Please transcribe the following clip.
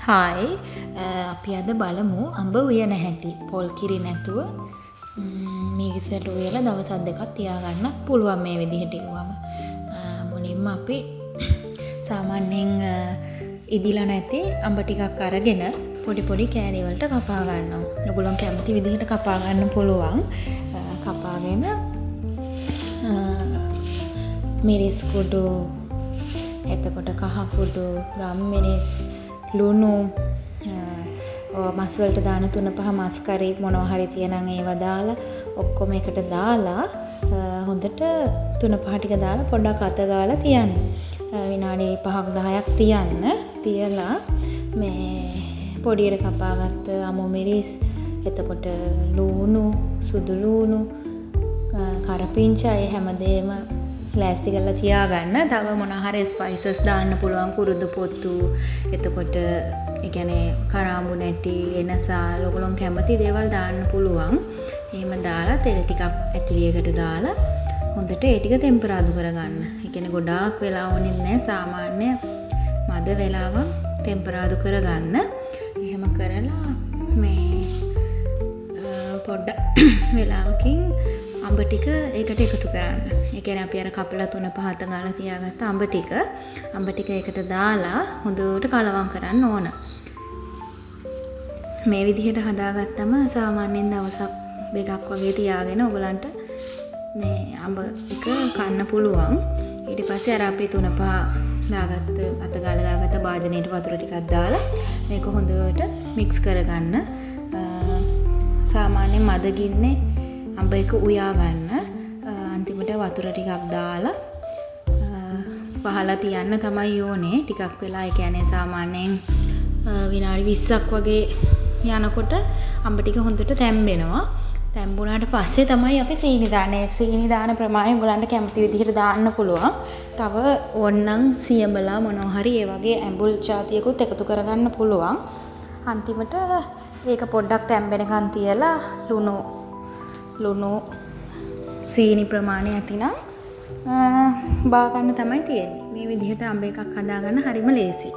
Hi අපි අද බලමු අඹ උයන හැටි. පොල් කිරි නැතුව මිරිසට උයලා දවස් දෙකක් තියාගන්නත් පුළුවන් මේ විදිහට ඉවුවම. මුලින්ම අපි සාමාන්‍යයෙන් ඉදිලා නැති අඹ ටිකක් අරගෙන පොඩි පොඩි කෑලි වලට කපා ගන්නවා. ඔයගොල්ලෝ කැමති විදිහට කපා ගන්න පුළුවන්. කපාගෙන මිරිස් කුඩු, එතකොට කහ කුඩු, ගම්මිරිස්, ලුණු, මස් වලට දාන 3-5 මස් කරේ මොනවා හරි තියනනම් ඒවා දාලා ඔක්කොම එකට දාලා හොඳට 3-5 ටික දාලා පොඩ්ඩක් අත ගාලා තියන්න. විනාඩි 5ක් 10ක් තියන්න. තියලා මේ පොඩියට කපාගත්ත අමු මිරිස්, එතකොට ලුණු, සුදු ලුණු, කරපිංචා හැමදේම ලෑස්ති කරලා තියාගන්න. තව මොනවා හරි ස්පයිසස් දාන්න පුළුවන්. කුරුදු පොත්තු, එතකොට ඒ කියන්නේ කරාඹු නැටි, එනසාල්, ඔයගොල්ලෝ කැමති දේවල් දාන්න පුළුවන්. එහෙම දාලා තෙල් ටිකක් ඇතිලියකට දාලා හොඳට ඒ ටික ටෙම්පරාදු කරගන්න. ඒ කියන්නේ ගොඩාක් වෙලා ඕනෙත් නැහැ. සාමාන්‍ය මද වෙලාවක් ටෙම්පරාදු කරගන්න. එහෙම කරලා මේ පොඩ්ඩක් වෙලාවකින් අඹ ටික ඒකට එකතු කරන්න. ඒ කියන්නේ අපි අර කපලා 3-5 ගාලා තියාගත්ත අඹ ටික ඒකට දාලා හොඳට කලවම් කරන්න ඕන. මේ විදිහට හදාගත්තම සාමාන්‍යයෙන් දවසක් දෙකක් වගේ තියාගෙන ඔයගලන්ට මේ අඹ එක කන්න පුළුවන්. ඊට පස්සේ අර අපි 3-5 දාගත්ත අත ගාලා දාගත්ත භාජනයට වතුර ටිකක් දාලා මේක හොඳට මික්ස් කරගන්න. සාමාන්‍යයෙන් මද ගින්නේ අඹ එක උයා ගන්න. අන්තිමට වතුර ටිකක් දාලා වහලා තියන්න තමයි ඕනේ. ටිකක් වෙලා ඒ කියන්නේ සාමාන්‍යයෙන් විනාඩි 20ක් වගේ යනකොට අඹ ටික හොඳට තැම්බෙනවා. තැම්බුණාට පස්සේ තමයි අපි සීනි දාන්නේ. සීනි දාන ප්‍රමාණය ඔයගලන්ට කැමති විදිහට දාන්න පුළුවන්. තව ඕනනම් සියඹලා මොනවා හරි ඒ වගේ ඇඹුල් ಜಾතියකුත් එකතු කරගන්න පුළුවන්. අන්තිමට ඒක පොඩ්ඩක් තැම්බෙනකන් තියලා ලුණු සීනි ප්‍රමාණය ඇතිනම් බා ගන්න තමයි තියෙන්නේ. මේ විදිහට අඹ එකක් හදාගන්න හරිම ලේසියි.